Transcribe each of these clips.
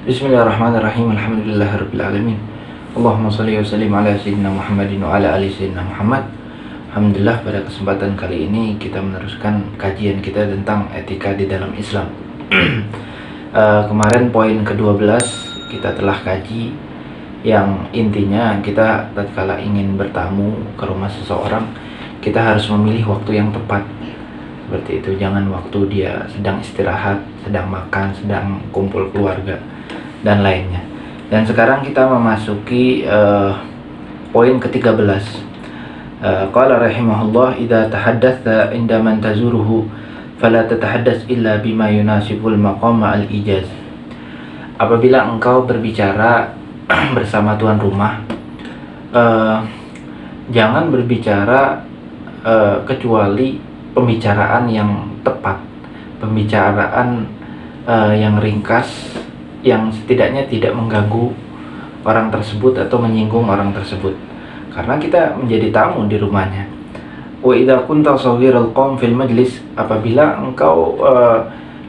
Bismillahirrahmanirrahim. Alhamdulillahirabbil alamin. Allahumma shalli wa sallim ala sayyidina Muhammadin wa ala ali sayyidina Muhammad. Alhamdulillah, pada kesempatan kali ini kita meneruskan kajian kita tentang etika di dalam Islam. Kemarin poin ke-12 kita telah kaji, yang intinya kita tatkala ingin bertamu ke rumah seseorang, kita harus memilih waktu yang tepat. Seperti itu, jangan waktu dia sedang istirahat, sedang makan, sedang kumpul keluarga dan lainnya. Dan sekarang kita memasuki poin ke-13. Qala rahimahullah, idza tahaddatsa inda man tazuruhu fala tatahaddatsy illa bima yunasibul maqama al-ijaz. Apabila engkau berbicara bersama tuan rumah, jangan berbicara kecuali pembicaraan yang tepat, pembicaraan yang ringkas, yang setidaknya tidak mengganggu orang tersebut atau menyinggung orang tersebut, karena kita menjadi tamu di rumahnya. Wa idza kunta shaghiral qaum fil majlis, apabila engkau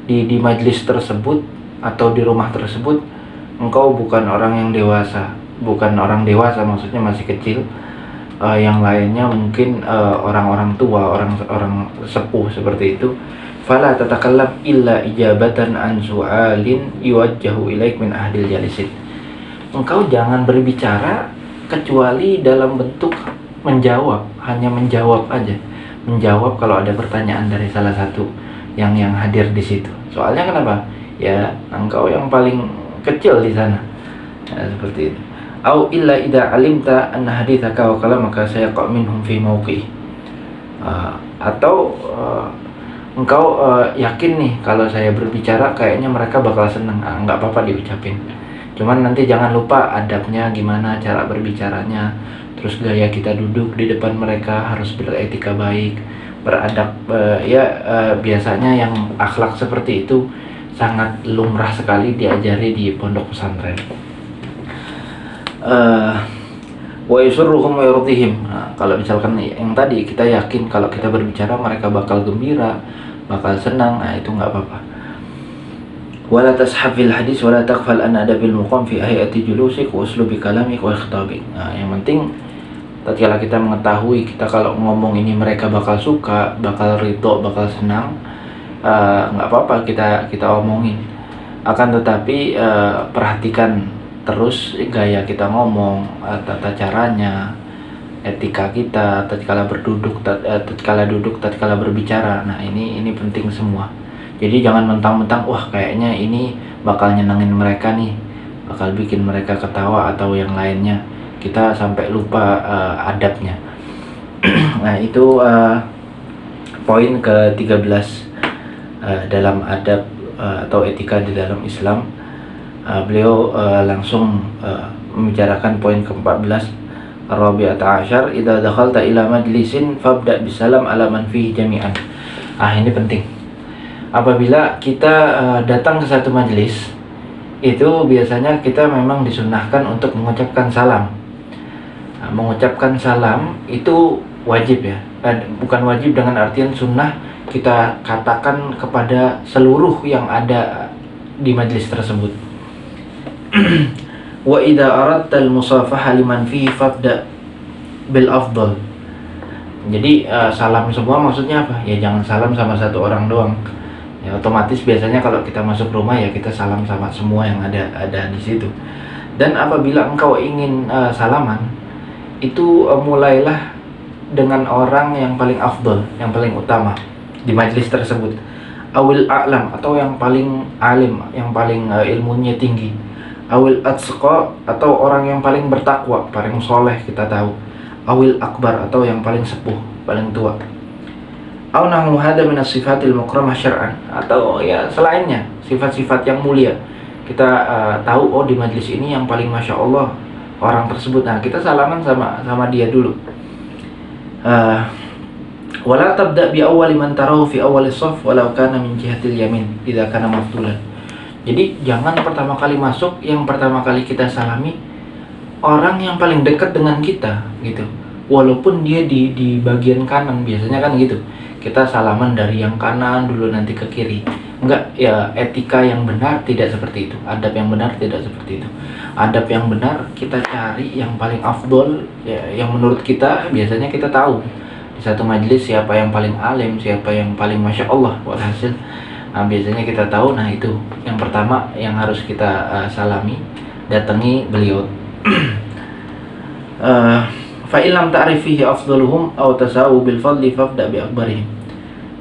di majlis tersebut atau di rumah tersebut engkau bukan orang yang dewasa, maksudnya masih kecil, yang lainnya mungkin orang-orang tua, orang sepuh seperti itu, fala tatakallam illa ijabatan an su'alin yuwajjahu ilaik min ahdil jalisin. Engkau jangan berbicara kecuali dalam bentuk menjawab, hanya menjawab aja, menjawab kalau ada pertanyaan dari salah satu yang hadir di situ. Soalnya kenapa? Ya, engkau yang paling kecil di sana, ya, seperti itu. Au illa idza alimta anna haditsaka wa kalamaka sayaqa minhum fi mawqi. Atau engkau yakin nih, kalau saya berbicara kayaknya mereka bakal seneng, nggak apa-apa diucapin. Cuman nanti jangan lupa adabnya gimana, cara berbicaranya, terus gaya kita duduk di depan mereka harus beretika baik, beradab. Biasanya yang akhlak seperti itu sangat lumrah sekali diajari di pondok pesantren. Wa yusurruhum wa yurdihim. Kalau misalkan yang tadi kita yakin kalau kita berbicara mereka bakal gembira, bakal senang, itu nggak apa-apa. Wala tashafil hadis wala taghfal an adabil muqam fi hayati julusik wa uslubi kalamik wa khitabik. Yang penting tatkala kita mengetahui kita kalau ngomong ini mereka bakal suka, bakal ridho, bakal senang, nggak apa-apa kita omongin. Akan tetapi perhatikan terus gaya kita ngomong, tata caranya, etika kita tatkala berduduk, tatkala duduk, tatkala berbicara. Nah, ini penting semua. Jadi jangan mentang-mentang wah kayaknya ini bakal nyenengin mereka nih, bakal bikin mereka ketawa atau yang lainnya, kita sampai lupa adabnya. Nah, itu poin ke-13 dalam adab atau etika di dalam Islam. Beliau langsung membicarakan poin ke-14. Rabi'ata asyar, idza dakhalta ila majlisin fabda bisalam ala man fihi jami'an. Ini penting. Apabila kita datang ke satu majlis, itu biasanya kita memang disunnahkan untuk mengucapkan salam. Mengucapkan salam itu wajib, ya. Bukan wajib dengan artian sunnah, kita katakan kepada seluruh yang ada di majlis tersebut. Wa idza aradta al-musafaha liman fihi fabda bil afdal. Jadi salam semua maksudnya apa? Ya jangan salam sama satu orang doang. Ya otomatis biasanya kalau kita masuk rumah ya kita salam sama semua yang ada di situ. Dan apabila engkau ingin salaman, itu mulailah dengan orang yang paling afdal, yang paling utama di majlis tersebut. Awil a'lam, atau yang paling alim, yang paling ilmunya tinggi. Awil atsqa, atau orang yang paling bertakwa, paling soleh kita tahu. Awil akbar, atau yang paling sepuh, paling tua. Aw nahnu hada min as-sifatil mukramah syar'an, atau ya selainnya, sifat-sifat yang mulia. Kita tahu di majlis ini yang paling masya Allah orang tersebut. Nah, kita salaman sama dia dulu. Wala tabda bi awwali man tarahu fi awwalis shaf walau kana min jihatil yamin idza kana maftulan. Jadi jangan pertama kali masuk, yang pertama kali kita salami orang yang paling dekat dengan kita gitu. Walaupun dia di bagian kanan, biasanya kan gitu. Kita salaman dari yang kanan dulu nanti ke kiri. Enggak, ya etika yang benar tidak seperti itu, adab yang benar tidak seperti itu. Adab yang benar kita cari yang paling afdol, ya, yang menurut kita biasanya kita tahu di satu majelis siapa yang paling alim, siapa yang paling masya Allah walhasil. Nah, biasanya kita tahu. Nah, itu yang pertama yang harus kita salami, datangi beliau. Fa illam ta'rifihi afdaluhum aw tasawu bil fadli fabda bi akbarihim.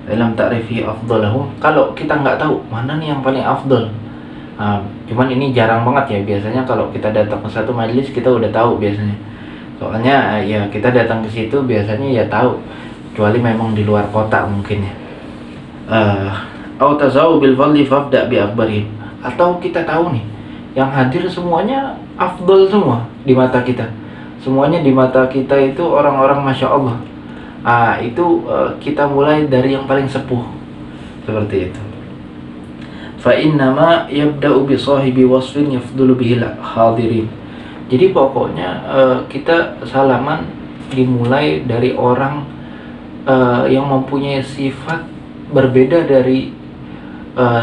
Dalam ta'rifi afdalahum, kalau kita nggak tahu mana nih yang paling afdal. Cuman ini jarang banget ya, biasanya kalau kita datang ke satu majelis kita udah tahu biasanya, soalnya ya kita datang ke situ biasanya ya tahu, kecuali memang di luar kota mungkin ya. Au tazawu bil fadli fabda bi akbarihim, atau kita tahu nih yang hadir semuanya afdal semua di mata kita, semuanya di mata kita itu orang-orang masya Allah. Itu kita mulai dari yang paling sepuh, seperti itu. Fa innama yabda'u bi sahibi wasfin yafdulu bihil hadirin. Jadi pokoknya kita salaman dimulai dari orang yang mempunyai sifat berbeda dari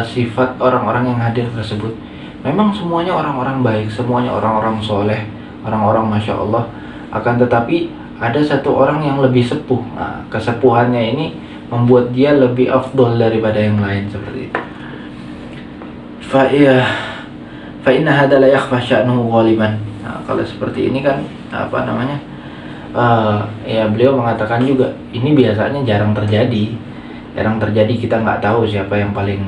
sifat orang-orang yang hadir tersebut. Memang semuanya orang-orang baik, semuanya orang-orang soleh, orang-orang masya Allah. Akan tetapi ada satu orang yang lebih sepuh. Kesepuhannya ini membuat dia lebih afdol daripada yang lain, seperti itu. Fa inna hadza la yakhfa sya'nuhu ghaliban. Kalau seperti ini kan ya beliau mengatakan juga ini biasanya jarang terjadi. Jarang terjadi, kita nggak tahu siapa yang paling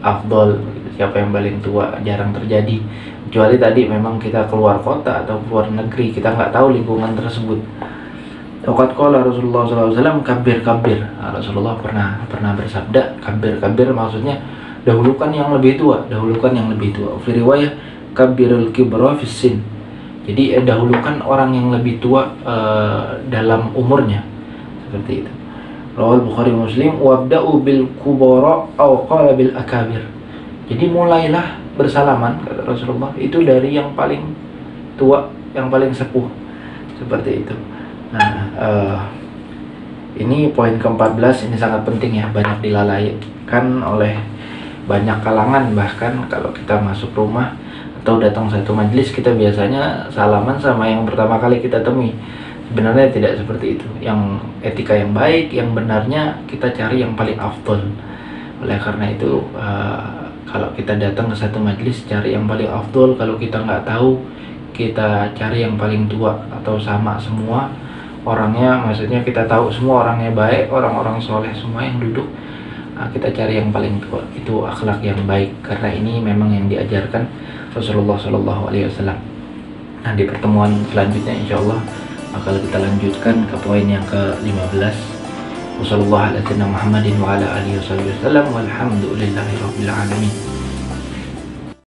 afdol, siapa yang paling tua, jarang terjadi. Kecuali tadi memang kita keluar kota atau keluar negeri, kita nggak tahu lingkungan tersebut. Waqad qala Rasulullah SAW, kabir. Rasulullah pernah bersabda, kabir maksudnya dahulukan yang lebih tua, Fi riwayah kabirul kibra fis sin. Jadi dahulukan orang yang lebih tua dalam umurnya, seperti itu. Rawal Bukhari Muslim, wabda'u bil kubara aw qala bil akabir. Jadi mulailah bersalaman, kata Rasulullah, itu dari yang paling tua, yang paling sepuh, seperti itu. Nah, ini poin ke-14, ini sangat penting ya, banyak dilalaikan oleh banyak kalangan. Bahkan kalau kita masuk rumah atau datang satu majelis, kita biasanya salaman sama yang pertama kali kita temui. Sebenarnya tidak seperti itu. Yang etika yang baik, yang benarnya kita cari yang paling afdol. Oleh karena itu, kalau kita datang ke satu majelis, cari yang paling afdol. Kalau kita nggak tahu, kita cari yang paling tua atau sama semua orangnya, maksudnya kita tahu semua orangnya baik, orang-orang soleh semua yang duduk, kita cari yang paling tua. Itu akhlak yang baik, karena ini memang yang diajarkan Rasulullah SAW. Nah, di pertemuan selanjutnya insya Allah bakal kita lanjutkan ke poin yang ke-15. Wassalamualaikum warahmatullahi wabarakatuh. Walhamdulillahi rabbil alamin.